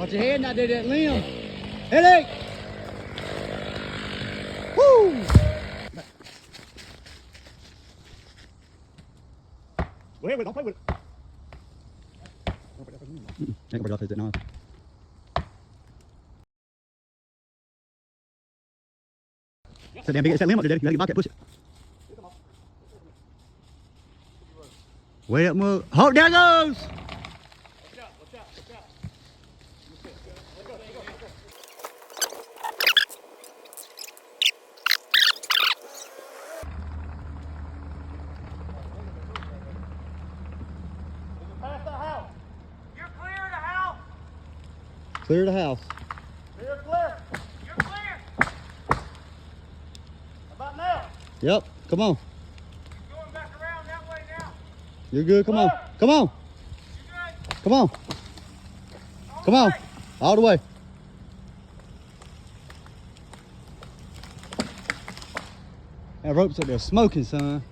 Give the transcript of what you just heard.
Watch your head, not there, that limb. Headache. Woo! Go ahead with it. Don't play with it. Ain't gonna break off his It's that damn big. It's that limb up there, Daddy. You gotta get back and push it. Way up, move. Oh, there it goes. Watch out, watch out, watch out. Let go. Past the house. You're clear of the house. Clear the house. Clear. You're clear. How about now? Yep, come on. You're going back around that way now. You're good, come on. Come on. You're good. Come on. Come on. All the way. That rope's up there smoking, son.